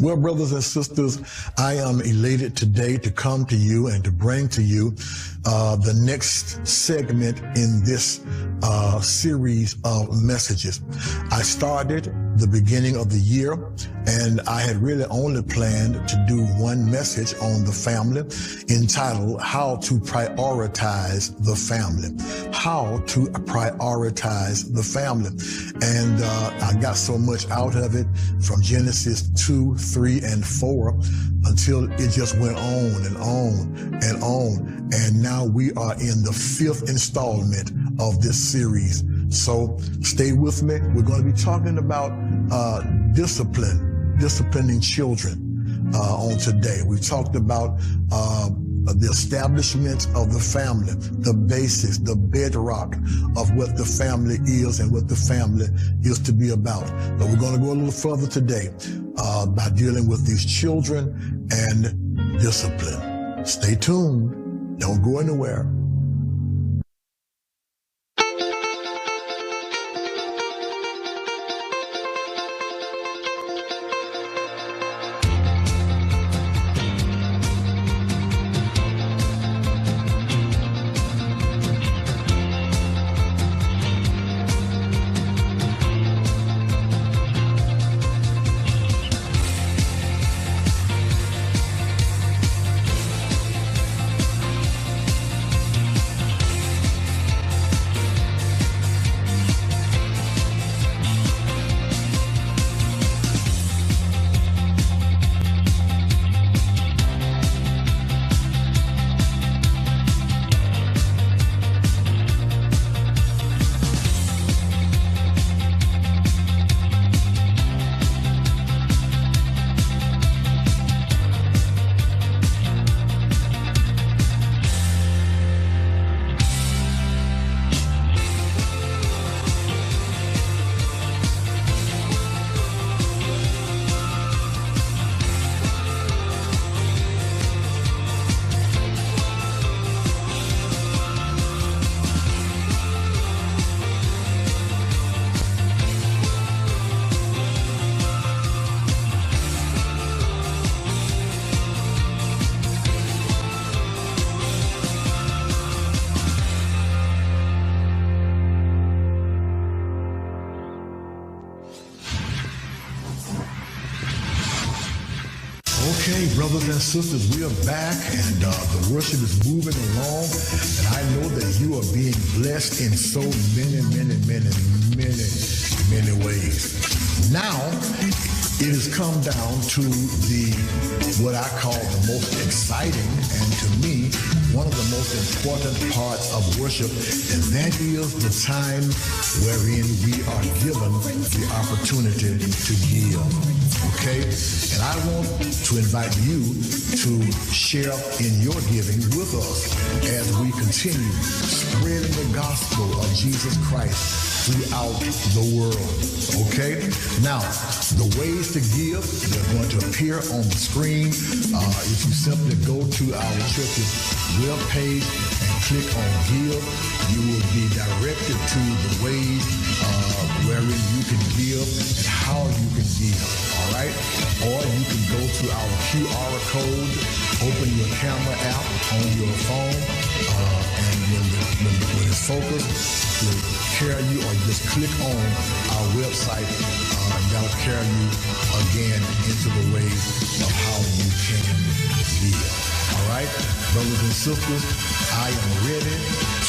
Well, brothers and sisters, I am elated today to come to you and to bring to you the next segment in this series of messages. I started the beginning of the year, and I had really only planned to do one message on the family entitled How to Prioritize the Family. How to prioritize the family. And I got so much out of it from Genesis 2, 3, and 4 until it just went on and on and on. And now we are in the 5th installment of this series. So stay with me. We're going to be talking about disciplining children on today. We talked about the establishment of the family, the basics, the bedrock of what the family is and what the family is to be about. But we're going to go a little further today by dealing with these children and discipline. Stay tuned. Don't go anywhere. Okay, brothers and sisters, we are back, and the worship is moving along, and I know that you are being blessed in so many ways. Now, it has come down to what I call the most exciting, and to me, one of the most important parts of worship, and that is the time wherein we are given the opportunity to give. Okay? And I want to invite you to share in your giving with us as we continue spreading the gospel of Jesus Christ throughout the world. Okay? Now, the ways to give, they're going to appear on the screen. If you simply go to our church's webpage and click on Give, you will be directed to the ways wherein you can give and how you can give. All right? Or you can go to our QR code, open your camera app on your phone, and when it's focused, it will carry you, or just click on our website, that'll carry you again into the ways of how you can give. All right? Brothers and sisters, I am ready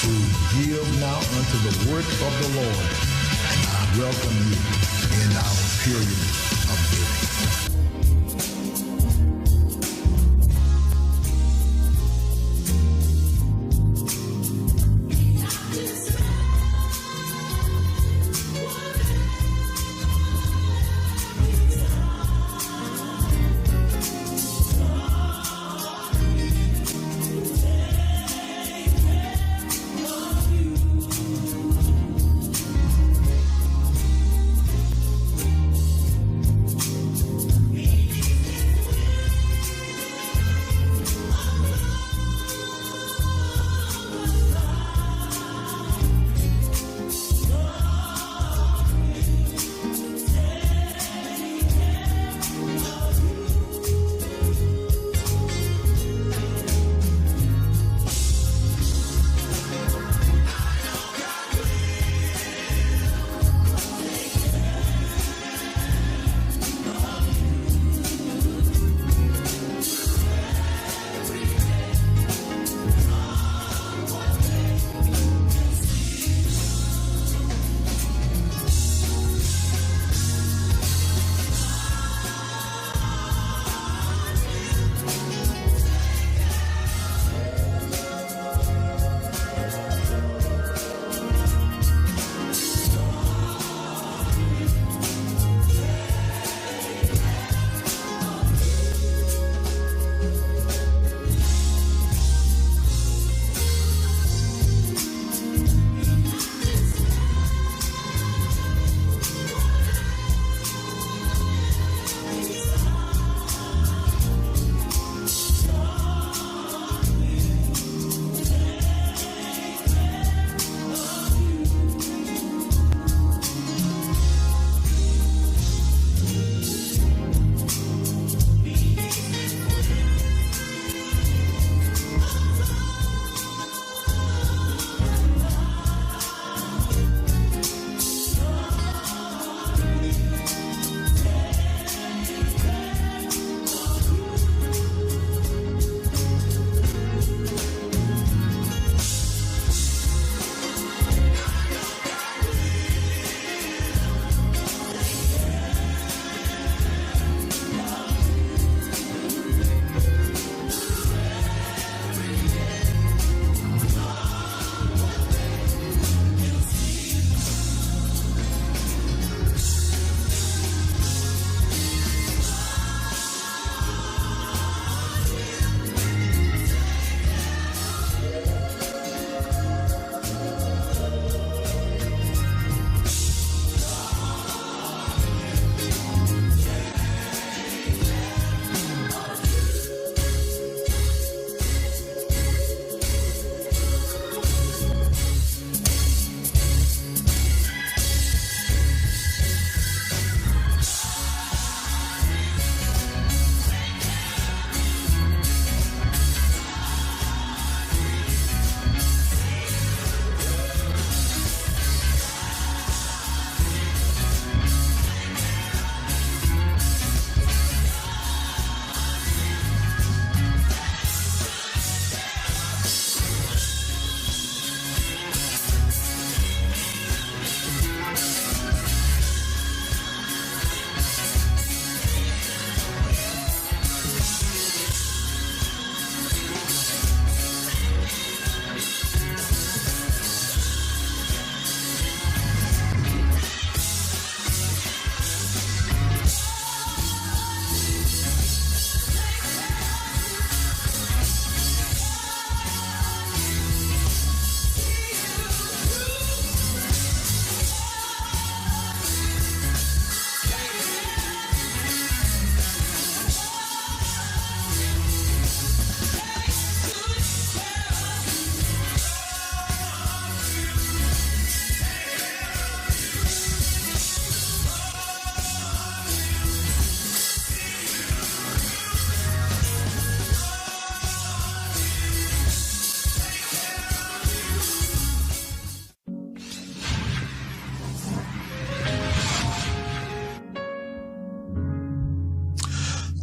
to give now unto the work of the Lord, and I welcome you in our period of giving.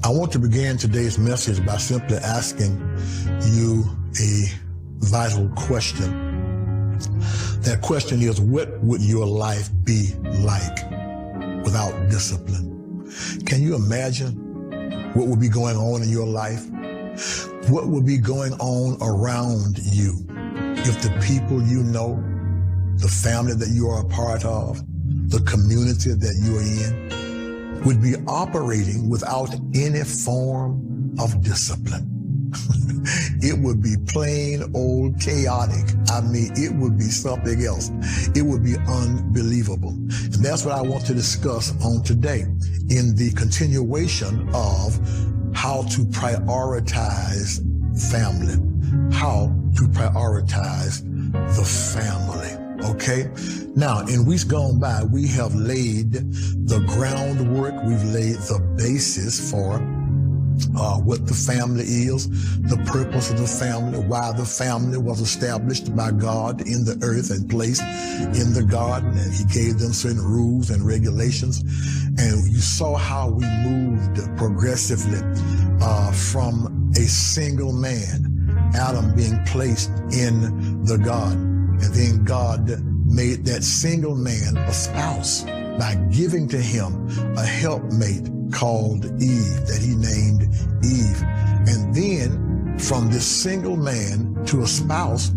I want to begin today's message by simply asking you a vital question. That question is, what would your life be like without discipline? Can you imagine what would be going on in your life? What would be going on around you if the people you know, the family that you are a part of, the community that you are in, would be operating without any form of discipline? It would be plain old chaotic. I mean, it would be something else. It would be unbelievable. And that's what I want to discuss on today in the continuation of how to prioritize family, how to prioritize the family. Okay. Now, in weeks gone by, we have laid the groundwork. We've laid the basis for what the family is, the purpose of the family, why the family was established by God in the earth and placed in the garden, and he gave them certain rules and regulations. And you saw how we moved progressively from a single man, Adam, being placed in the garden. And then God made that single man a spouse by giving to him a helpmate called Eve, that he named Eve. And then from this single man to a spouse,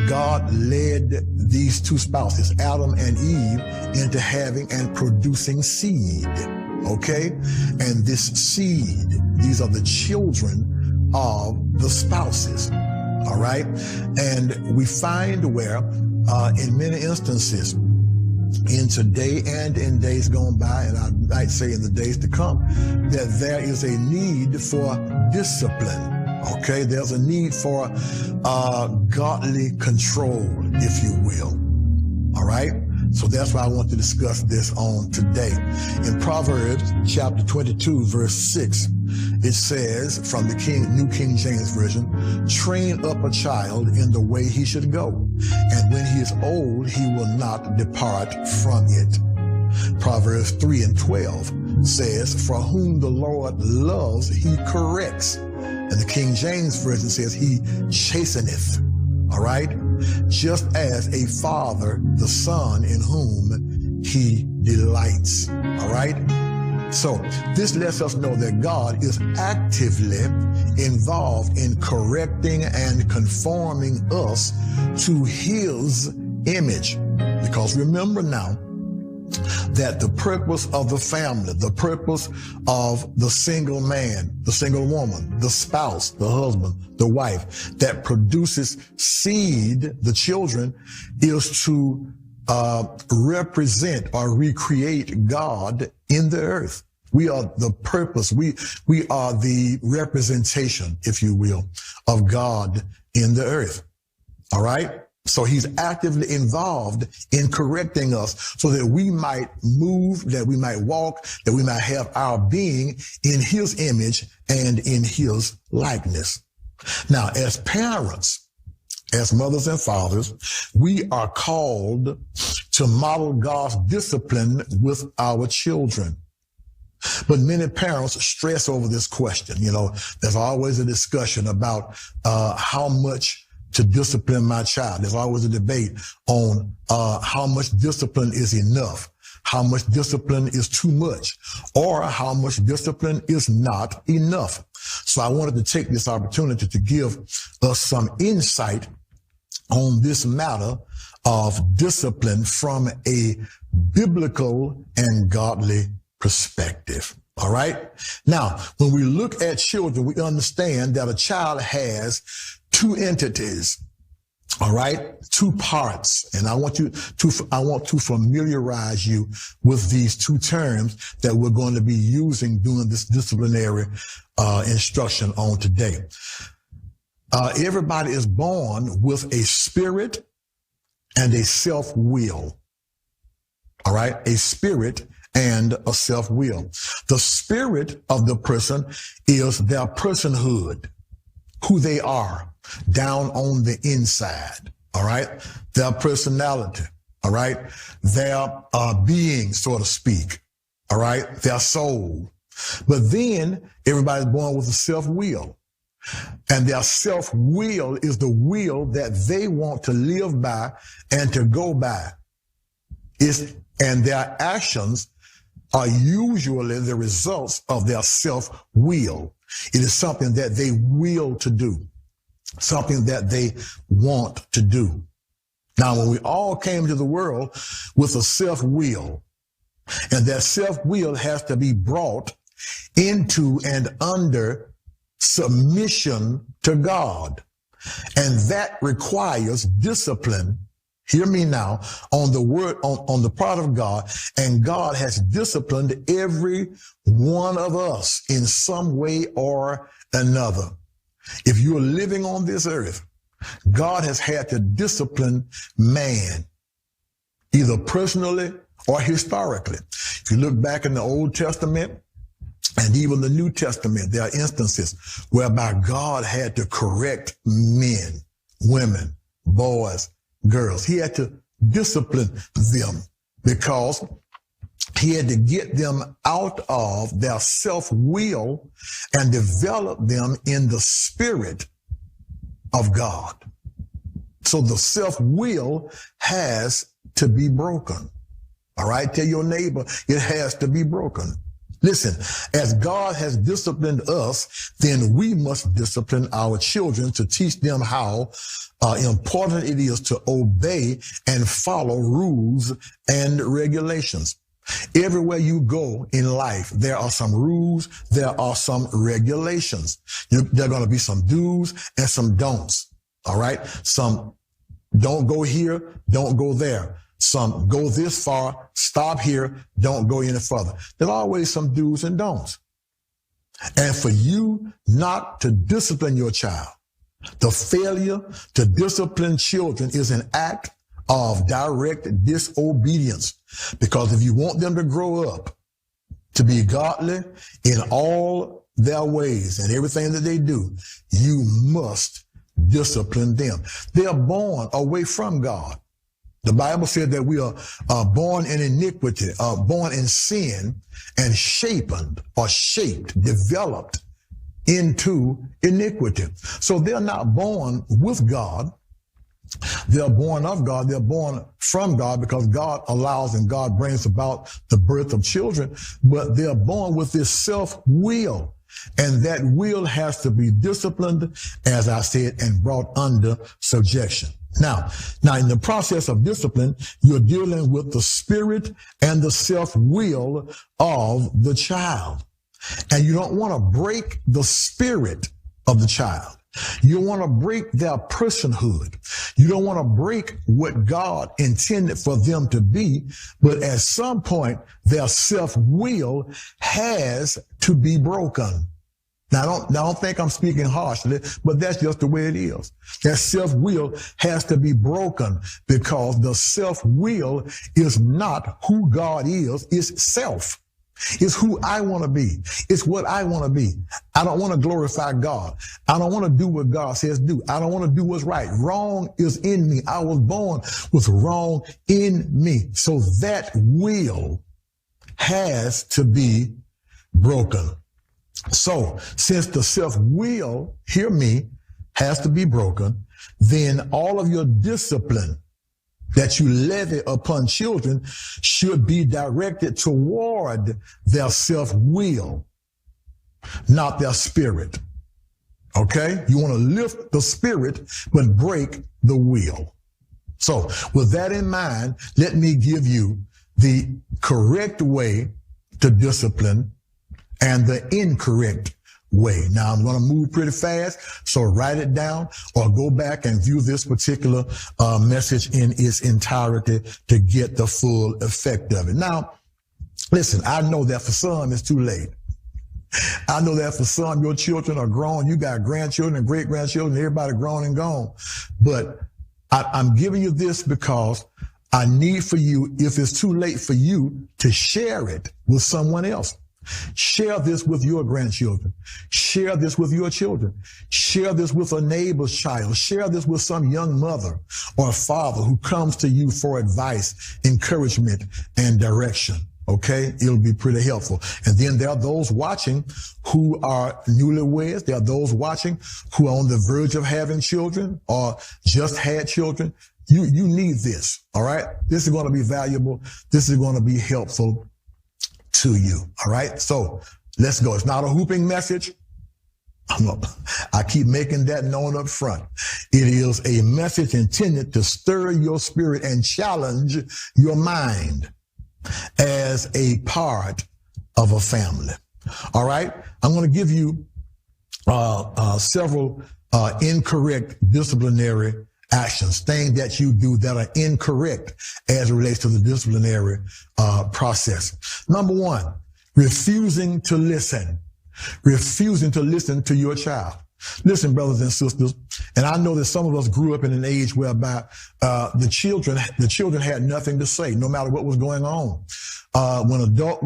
God led these two spouses, Adam and Eve, into having and producing seed. Okay? And this seed, these are the children of the spouses. All right? And we find where, in many instances, in today and in days gone by, and I might say in the days to come, that there is a need for discipline. Okay, there's a need for godly control, if you will. All right, so that's why I want to discuss this on today. In Proverbs chapter 22, verse 6, it says from the New King James Version, train up a child in the way he should go, and when he is old, he will not depart from it. Proverbs 3:12 says, for whom the Lord loves, he corrects. And the King James Version says, he chasteneth. All right? Just as a father, the son in whom he delights. All right? So this lets us know that God is actively involved in correcting and conforming us to his image. Because remember now that the purpose of the family, the purpose of the single man, the single woman, the spouse, the husband, the wife that produces seed, the children, is to represent or recreate God in the earth. We are the purpose. We are the representation, if you will, of God in the earth. All right. So he's actively involved in correcting us so that we might move, that we might walk, that we might have our being in his image and in his likeness. Now, as parents, as mothers and fathers, we are called to model God's discipline with our children. But many parents stress over this question. You know, there's always a discussion about how much to discipline my child. There's always a debate on how much discipline is enough, how much discipline is too much, or how much discipline is not enough. So I wanted to take this opportunity to give us some insight on this matter of discipline from a biblical and godly perspective. All right. Now, when we look at children, we understand that a child has two entities. All right. Two parts. And I want to familiarize you with these two terms that we're going to be using during this disciplinary instruction on today. Everybody is born with a spirit and a self-will. All right. A spirit and a self-will. The spirit of the person is their personhood, who they are down on the inside. All right. Their personality. All right. Their being, so to speak. All right. Their soul. But then everybody's born with a self-will. And their self-will is the will that they want to live by and to go by. And their actions are usually the results of their self-will. It is something that they will to do, something that they want to do. Now, when we all came to the world with a self-will, and that self-will has to be brought into and under submission to God. And that requires discipline. Hear me now, on the part of God. And God has disciplined every one of us in some way or another. If you're living on this earth, God has had to discipline man, either personally or historically. If you look back in the Old Testament and even the New Testament, there are instances whereby God had to correct men, women, boys, girls. He had to discipline them because he had to get them out of their self-will and develop them in the spirit of God. So the self-will has to be broken. All right? Tell your neighbor it has to be broken. Listen, as God has disciplined us, then we must discipline our children to teach them how important it is to obey and follow rules and regulations. Everywhere you go in life, there are some rules, there are some regulations. There are going to be some do's and some don'ts. All right? Some don't go here, don't go there. Some go this far, stop here, don't go any further. There are always some do's and don'ts. And for you not to discipline your child, the failure to discipline children is an act of direct disobedience. Because if you want them to grow up to be godly in all their ways and everything that they do, you must discipline them. They are born away from God. The Bible said that we are born in iniquity, born in sin, and shaped, developed into iniquity. So they're not born with God. They're born of God. They're born from God because God allows and God brings about the birth of children. But they're born with this self-will. And that will has to be disciplined, as I said, and brought under subjection. Now, in the process of discipline, you're dealing with the spirit and the self-will of the child. And you don't want to break the spirit of the child. You want to break their personhood. You don't want to break what God intended for them to be. But at some point, their self-will has to be broken. Now, I don't think I'm speaking harshly, but that's just the way it is. That self-will has to be broken because the self-will is not who God is. It's self. It's who I want to be. It's what I want to be. I don't want to glorify God. I don't want to do what God says do. I don't want to do what's right. Wrong is in me. I was born with wrong in me. So that will has to be broken. So since the self-will, hear me, has to be broken, then all of your discipline that you levy upon children should be directed toward their self-will, not their spirit. Okay? You want to lift the spirit, but break the will. So with that in mind, let me give you the correct way to discipline and the incorrect way. Now, I'm going to move pretty fast, so write it down or go back and view this particular message in its entirety to get the full effect of it. Now, listen, I know that for some it's too late. I know that for some your children are grown. You got grandchildren and great-grandchildren, everybody grown and gone. But I'm giving you this because I need for you, if it's too late for you, to share it with someone else. Share this with your grandchildren. Share this with your children. Share this with a neighbor's child. Share this with some young mother or father who comes to you for advice, encouragement, and direction. Okay, it'll be pretty helpful. And then there are those watching who are newlyweds. There are those watching who are on the verge of having children or just had children. You need this. All right. This is going to be valuable. This is going to be helpful to you. All right. So let's go. It's not a hooping message. I keep making that known up front. It is a message intended to stir your spirit and challenge your mind as a part of a family. All right. I'm going to give you several incorrect disciplinary actions, things that you do that are incorrect as it relates to the disciplinary process. Number one, refusing to listen to your child. Listen, brothers and sisters, and I know that some of us grew up in an age whereby the children had nothing to say, no matter what was going on. When an adult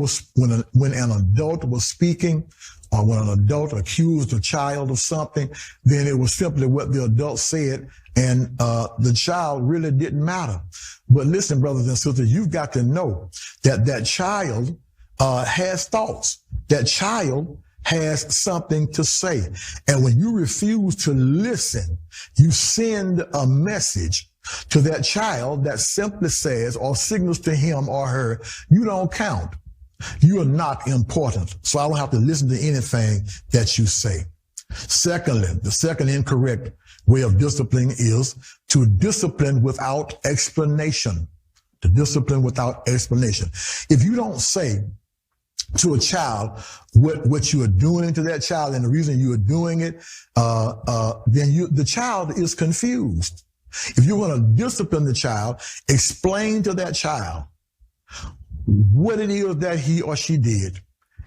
was speaking, or when an adult accused a child of something, then it was simply what the adult said, and the child really didn't matter. But listen, brothers and sisters, you've got to know that that child has thoughts. That child has something to say. And when you refuse to listen, you send a message to that child that simply says or signals to him or her, you don't count. You are not important. So I don't have to listen to anything that you say. Secondly, the second incorrect way of disciplining is to discipline without explanation. To discipline without explanation. If you don't say to a child what you are doing to that child and the reason you are doing it, then the child is confused. If you're going to discipline the child, explain to that child what it is that he or she did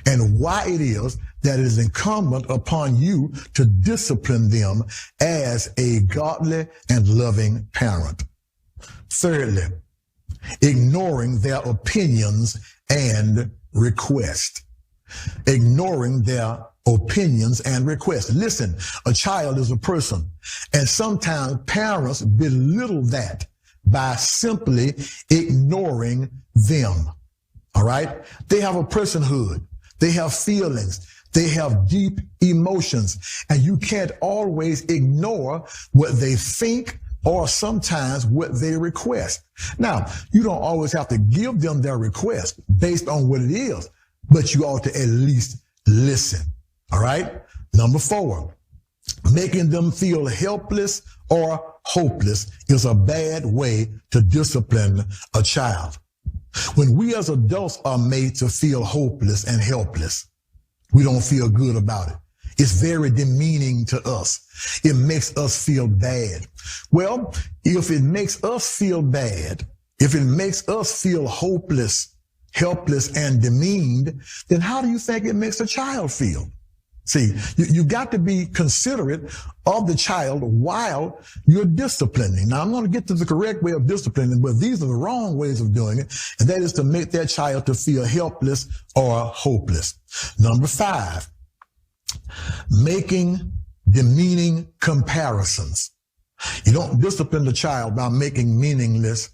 and why it is that it is incumbent upon you to discipline them as a godly and loving parent. Thirdly, ignoring their opinions and request. Ignoring their opinions and requests. Listen, a child is a person, and sometimes parents belittle that by simply ignoring them. All right? They have a personhood. They have feelings. They have deep emotions, and you can't always ignore what they think or sometimes what they request. Now, you don't always have to give them their request based on what it is, but you ought to at least listen. All right? Number 4, making them feel helpless or hopeless is a bad way to discipline a child. When we as adults are made to feel hopeless and helpless, we don't feel good about it. It's very demeaning to us. It makes us feel bad. Well, if it makes us feel bad, if it makes us feel hopeless, helpless, and demeaned, then how do you think it makes a child feel? See, you got to be considerate of the child while you're disciplining. Now, I'm going to get to the correct way of disciplining, but these are the wrong ways of doing it, and that is to make that child to feel helpless or hopeless. Number 5, making demeaning comparisons. You don't discipline the child by making meaningless,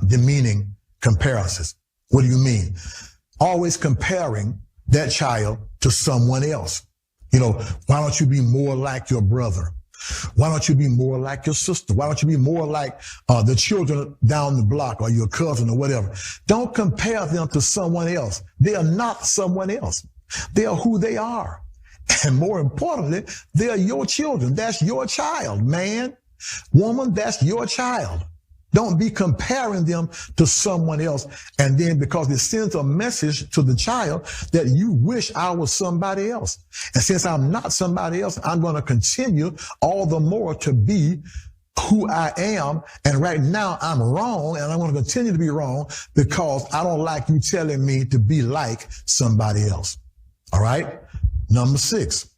demeaning comparisons. What do you mean? Always comparing that child to someone else. You know, why don't you be more like your brother? Why don't you be more like your sister? Why don't you be more like the children down the block or your cousin or whatever? Don't compare them to someone else. They are not someone else. They are who they are. And more importantly, they are your children. That's your child, man. Woman, that's your child. Don't be comparing them to someone else. And then because it sends a message to the child that you wish I was somebody else. And since I'm not somebody else, I'm going to continue all the more to be who I am. And right now I'm wrong, and I'm going to continue to be wrong because I don't like you telling me to be like somebody else. All right. Number 6,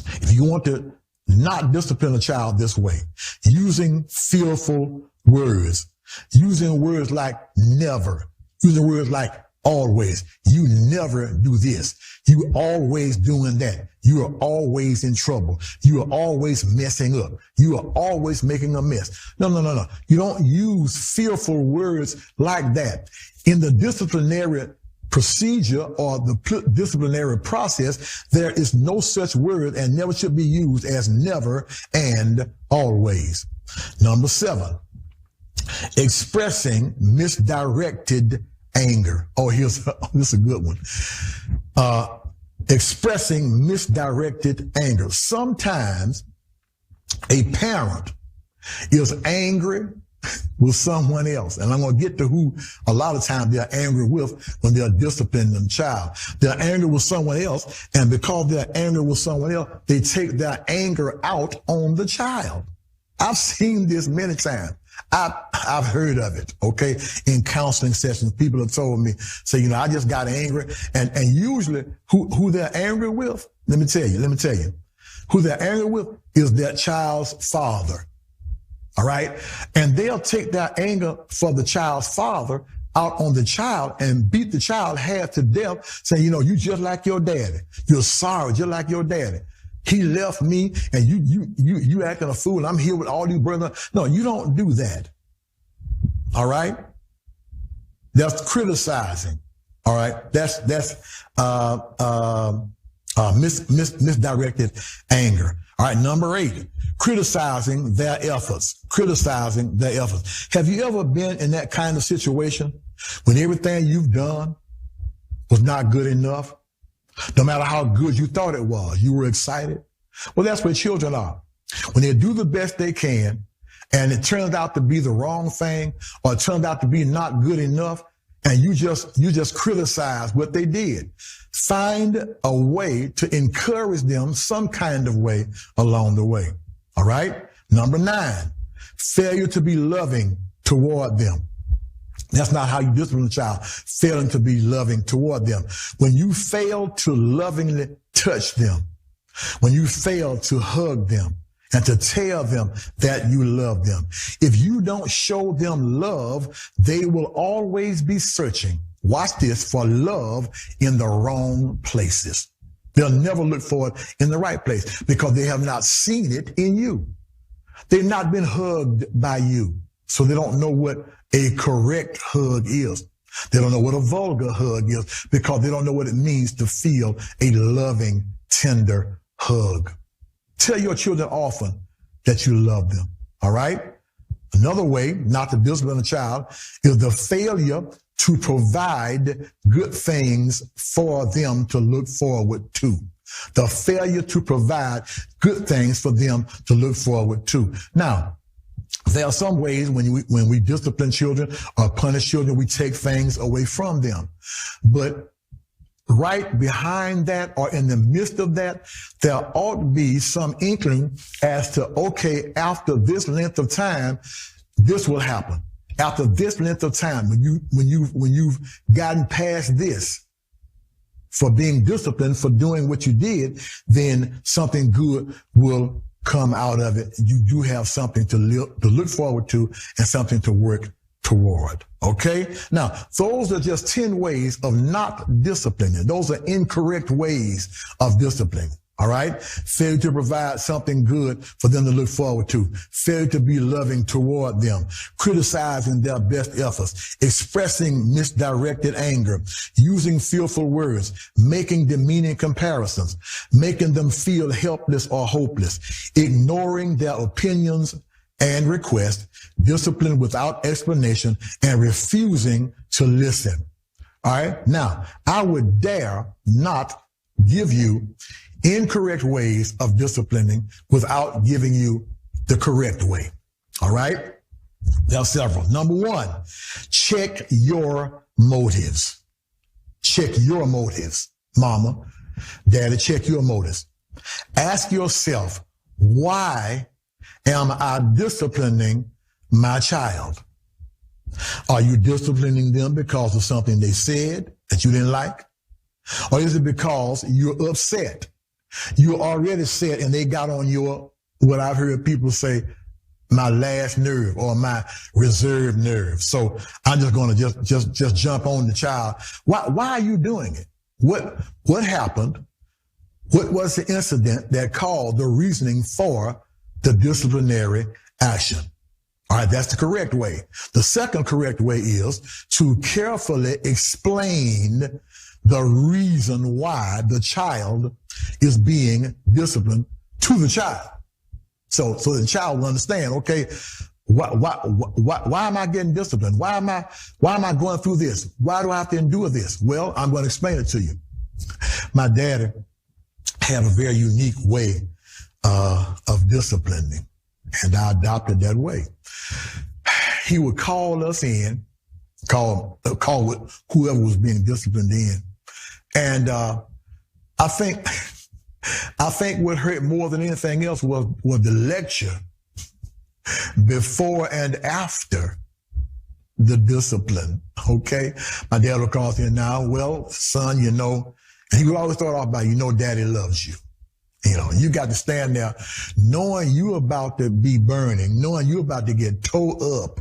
if you want to not discipline a child this way, using fearful words, using words like never, using words like always. You never do this. You always doing that. You are always in trouble. You are always messing up. You are always making a mess. No. You don't use fearful words like that. In the disciplinary procedure or the disciplinary process, there is no such word and never should be used as never and always. Number 7, expressing misdirected anger. Oh, this is a good one. Expressing misdirected anger. Sometimes a parent is angry with someone else. And I'm going to get to who a lot of times they're angry with when they're disciplining the child. They're angry with someone else, and because they're angry with someone else, they take their anger out on the child. I've seen this many times. I've heard of it, okay? In counseling sessions, people have told me, say, I just got angry. And usually who they're angry with, let me tell you, who they're angry with is their child's father. All right. And they'll take their anger for the child's father out on the child and beat the child half to death, saying, you just like your daddy. You're sorry, just like your daddy. He left me and you acting a fool. I'm here with all you brothers. No, you don't do that. All right. That's criticizing. All right. That's misdirected anger. All right. Number 8, criticizing their efforts. Have you ever been in that kind of situation when everything you've done was not good enough? No matter how good you thought it was, you were excited. Well, that's where children are. When they do the best they can and it turns out to be the wrong thing or it turns out to be not good enough, and you just criticize what they did. Find a way to encourage them some kind of way along the way. All right. Number 9, failure to be loving toward them. That's not how you discipline a child, failing to be loving toward them. When you fail to lovingly touch them, when you fail to hug them and to tell them that you love them, if you don't show them love, they will always be searching, watch this, for love in the wrong places. They'll never look for it in the right place because they have not seen it in you. They've not been hugged by you, so they don't know what a correct hug is. They don't know what a vulgar hug is because they don't know what it means to feel a loving, tender hug. Tell your children often that you love them. All right. Another way not to discipline a child is the failure to provide good things for them to look forward to. The failure to provide good things for them to look forward to. Now, there are some ways when we discipline children or punish children, we take things away from them. But right behind that or in the midst of that, there ought to be some inkling as to, okay, after this length of time, this will happen. After this length of time, when you've gotten past this for being disciplined for doing what you did, then something good will come out of it. You do have something to look forward to and something to work toward. Okay. Now, those are just 10 ways of not disciplining. Those are incorrect ways of disciplining. All right. Failure to provide something good for them to look forward to. Failure to be loving toward them. Criticizing their best efforts. Expressing misdirected anger. Using fearful words. Making demeaning comparisons. Making them feel helpless or hopeless. Ignoring their opinions and requests. Discipline without explanation. And refusing to listen. All right. Now, I would dare not give you incorrect ways of disciplining without giving you the correct way. All right. There are several. Number 1, check your motives. Check your motives. Mama, daddy, check your motives. Ask yourself, why am I disciplining my child? Are you disciplining them because of something they said that you didn't like? Or is it because you're upset? You're already set and they got on your, what I've heard people say, my last nerve or my reserve nerve. So I'm just going to just jump on the child. Why are you doing it? What happened? What was the incident that caused the reasoning for the disciplinary action? All right, that's the correct way. The second correct way is to carefully explain the reason why the child is being disciplined to the child. So the child will understand, okay, why am I getting disciplined? Why am I going through this? Why do I have to endure this? Well, I'm going to explain it to you. My daddy had a very unique way of disciplining, and I adopted that way. He would call us in, call whoever was being disciplined in, and I think what hurt more than anything else was the lecture before and after the discipline. Okay, my dad would call us in now. Well, son, you know, and he would always start off by, you know, Daddy loves you. You know, you got to stand there knowing you're about to be burning, knowing you're about to get towed up,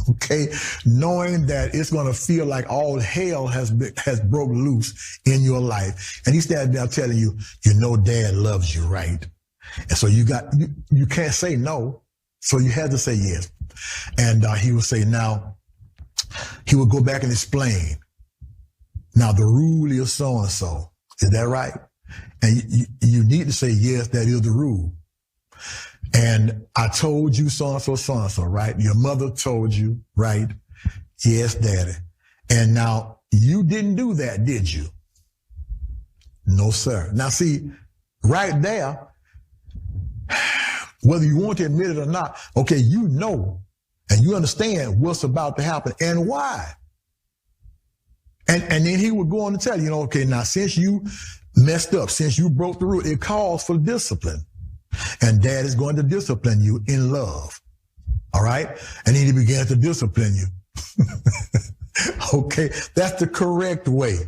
okay? Knowing that it's going to feel like all hell has broke loose in your life. And he's standing there telling you, you know, Dad loves you, right? And so you can't say no. So you had to say yes. And he would say, now, he would go back and explain. Now, the rule is so-and-so. Is that right? And you need to say, yes, that is the rule. And I told you so-and-so, right? Your mother told you, right? Yes, Daddy. And now, you didn't do that, did you? No, sir. Now, see, right there, whether you want to admit it or not, okay, you know and you understand what's about to happen and why. And then he would go on to tell you, okay, now since you messed up, since you broke the rule, it calls for discipline. And Dad is going to discipline you in love. All right? And then he began to discipline you. Okay, that's the correct way.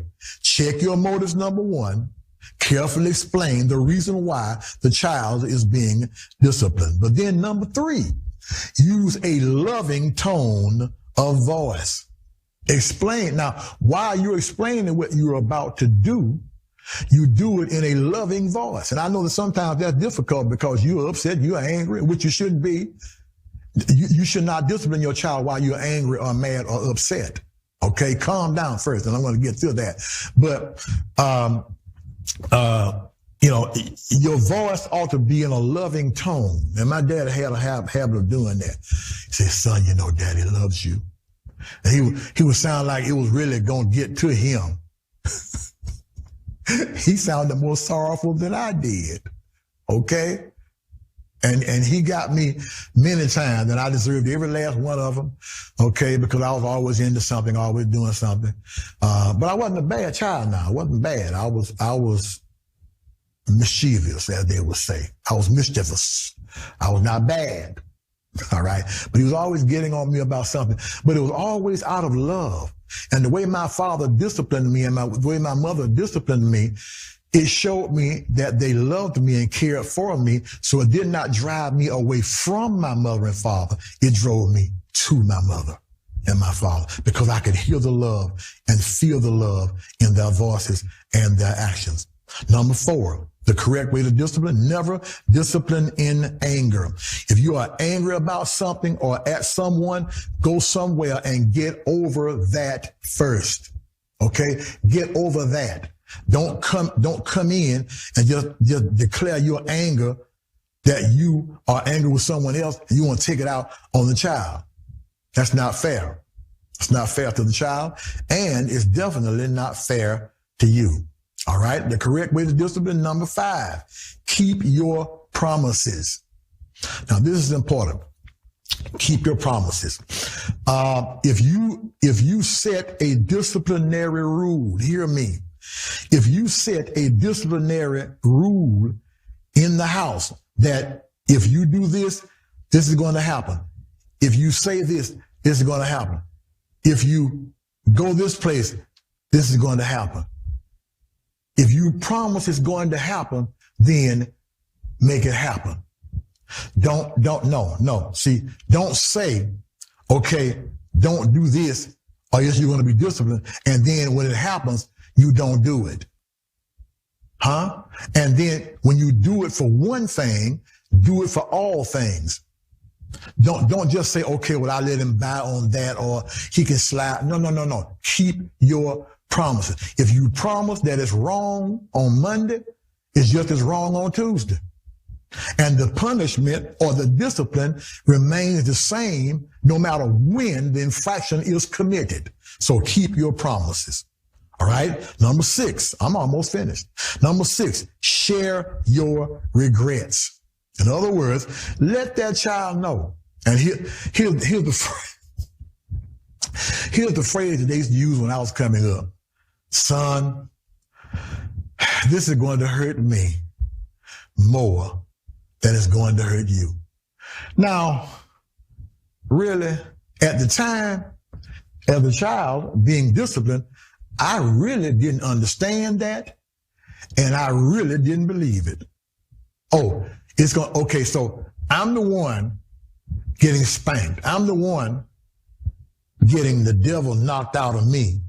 Check your motives, number one. Carefully explain the reason why the child is being disciplined. But then number three, use a loving tone of voice. Explain. Now, while you're explaining what you're about to do, you do it in a loving voice. And I know that sometimes that's difficult because you're upset, you're angry, which you shouldn't be. You should not discipline your child while you're angry or mad or upset. Okay, calm down first, and I'm going to get through that. But, you know, your voice ought to be in a loving tone. And my dad had a habit of doing that. He said, son, you know, Daddy loves you. And he would sound like it was really going to get to him. He sounded more sorrowful than I did. Okay? And he got me many times, and I deserved every last one of them. Okay? Because I was always into something, always doing something. But I wasn't a bad child now. I wasn't bad. I was mischievous, as they would say. I was mischievous. I was not bad. All right. But he was always getting on me about something. But it was always out of love. And the way my father disciplined me and the way my mother disciplined me, it showed me that they loved me and cared for me. So it did not drive me away from my mother and father. It drove me to my mother and my father because I could hear the love and feel the love in their voices and their actions. Number four, the correct way to discipline, never discipline in anger. If you are angry about something or at someone, go somewhere and get over that first. Okay? Get over that. Don't come in and just declare your anger that you are angry with someone else and you want to take it out on the child. That's not fair. It's not fair to the child, and it's definitely not fair to you. All right. The correct way to discipline, number 5, keep your promises. Now, this is important. Keep your promises. If you set a disciplinary rule, hear me. If you set a disciplinary rule in the house that if you do this, this is going to happen. If you say this, this is going to happen. If you go this place, this is going to happen. If you promise it's going to happen, then make it happen. No. See, don't say, okay, don't do this or else you're going to be disciplined. And then when it happens, you don't do it. Huh? And then when you do it for one thing, do it for all things. Don't just say, okay, well, I let him buy on that or he can slide. No. Keep your promises. If you promise that it's wrong on Monday, it's just as wrong on Tuesday. And the punishment or the discipline remains the same no matter when the infraction is committed. So keep your promises. All right. Number 6, I'm almost finished. Number 6, share your regrets. In other words, let that child know. And here's the phrase that they used to use when I was coming up. Son, this is going to hurt me more than it's going to hurt you. Now, really, at the time, as a child being disciplined, I really didn't understand that, and I really didn't believe it. Okay, so I'm the one getting spanked. I'm the one getting the devil knocked out of me.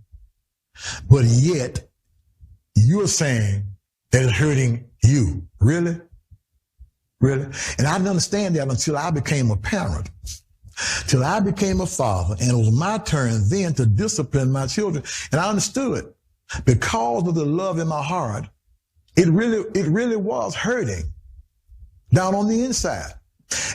But yet, you're saying that it's hurting you. Really? Really? And I didn't understand that until I became a parent, till I became a father, and it was my turn then to discipline my children. And I understood because of the love in my heart, it really was hurting down on the inside.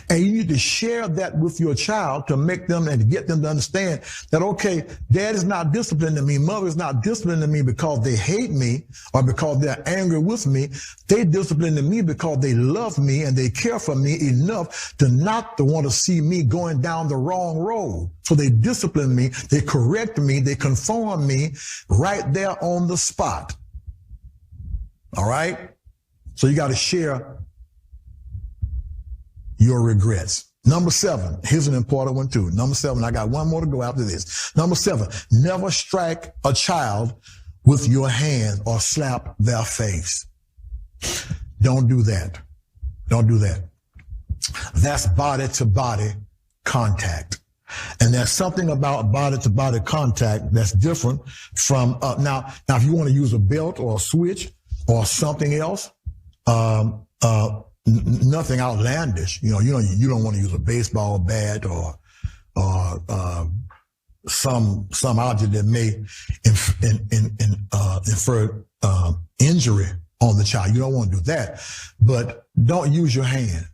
And you need to share that with your child to make them and to get them to understand that, okay, dad is not disciplining me. Mother is not disciplining me because they hate me or because they're angry with me. They disciplining me because they love me and they care for me enough to not to want to see me going down the wrong road. So they discipline me, they correct me, they conform me right there on the spot. All right? So you got to share your regrets. Number 7, here's an important one too. Number 7, I got one more to go after this. Number 7, never strike a child with your hand or slap their face. Don't do that. Don't do that. That's body to body contact. And there's something about body to body contact that's different from, now if you want to use a belt or a switch or something else, nothing outlandish. You don't want to use a baseball bat or some object that may infer injury on the child. You don't want to do that, but don't use your hand.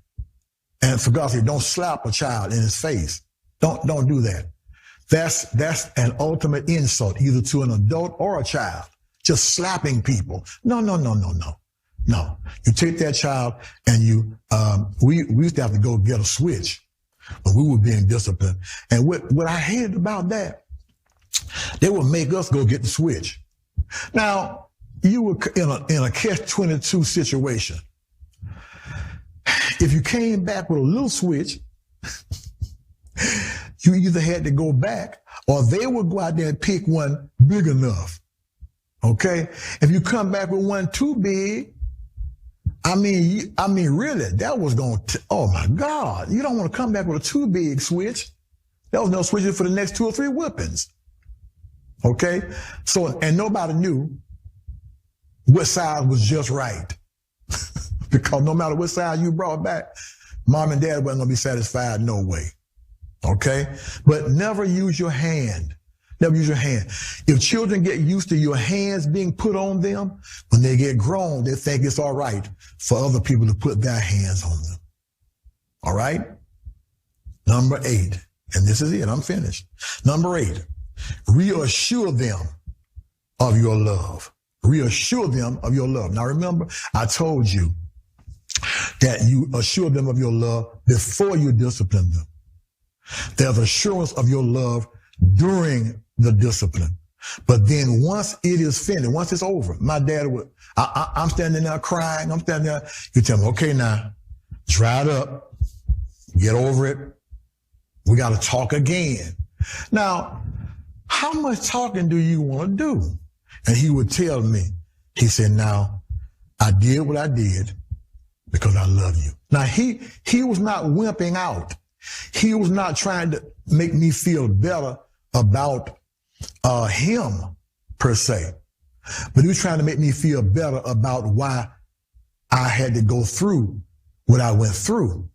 And for God's sake, don't slap a child in his face. Don't do that. That's an ultimate insult, either to an adult or a child. Just slapping people. No. No, you take that child and we used to have to go get a switch when we were being disciplined. And what I hated about that, they would make us go get the switch. Now, you were in a catch-22 situation. If you came back with a little switch, you either had to go back or they would go out there and pick one big enough. Okay? If you come back with one too big, I mean, really, that was oh my God, you don't want to come back with a too big switch. There was no switches for the next 2 or 3 whippings. Okay? So, and nobody knew what size was just right. Because no matter what size you brought back, mom and dad wasn't going to be satisfied, no way. Okay? But never use your hand. Never use your hand. If children get used to your hands being put on them, when they get grown, they think it's all right for other people to put their hands on them. All right? Number 8, and this is it, I'm finished. Number 8, reassure them of your love. Reassure them of your love. Now remember, I told you that you assure them of your love before you discipline them. There's assurance of your love during the discipline. But then once it is finished, once it's over, my dad would, I'm standing there crying, I'm standing there, you tell me, okay, now, dry it up, get over it, we got to talk again. Now, how much talking do you want to do? And he would tell me, he said, now, I did what I did because I love you. Now, he was not wimping out. He was not trying to make me feel better about him per se, but he was trying to make me feel better about why I had to go through what I went through.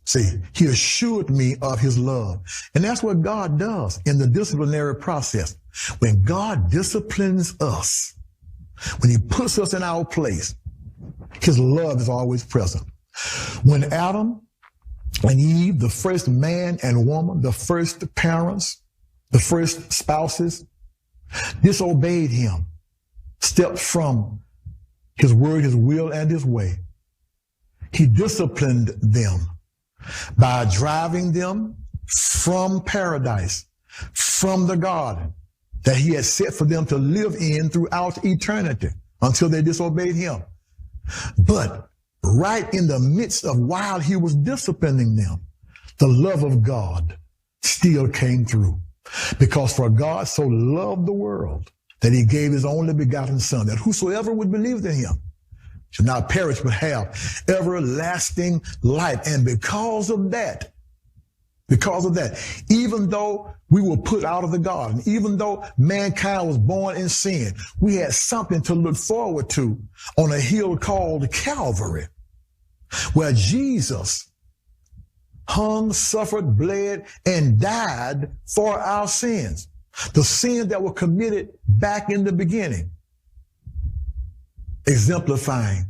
See, he assured me of his love. And that's what God does in the disciplinary process. When God disciplines us, when he puts us in our place, his love is always present. When Adam and Eve, the first man and woman, the first parents, the first spouses, disobeyed him, stepped from his word, his will, and his way, he disciplined them by driving them from paradise, from the garden that he had set for them to live in throughout eternity until they disobeyed him. But right in the midst of while he was disciplining them, the love of God still came through. Because for God so loved the world that he gave his only begotten Son, that whosoever would believe in him should not perish but have everlasting life. And because of that, even though we were put out of the garden, even though mankind was born in sin, we had something to look forward to on a hill called Calvary, where Jesus hung, suffered, bled, and died for our sins, the sins that were committed back in the beginning, exemplifying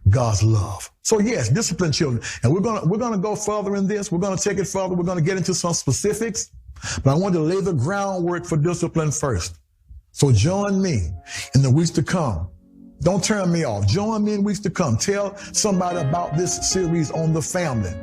God's love. So yes, discipline children. And we're gonna go further in this. We're gonna take it further. We're gonna get into some specifics, but I want to lay the groundwork for discipline first. So join me in the weeks to come. Don't turn me off. Join me in weeks to come. Tell somebody about this series on the family.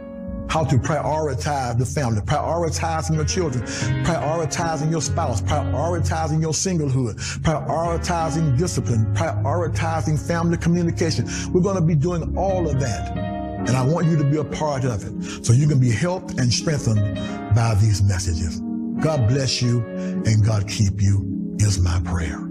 How to prioritize the family, prioritizing your children, prioritizing your spouse, prioritizing your singlehood, prioritizing discipline, prioritizing family communication. We're going to be doing all of that. And I want you to be a part of it so you can be helped and strengthened by these messages. God bless you and God keep you is my prayer.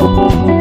Thank you.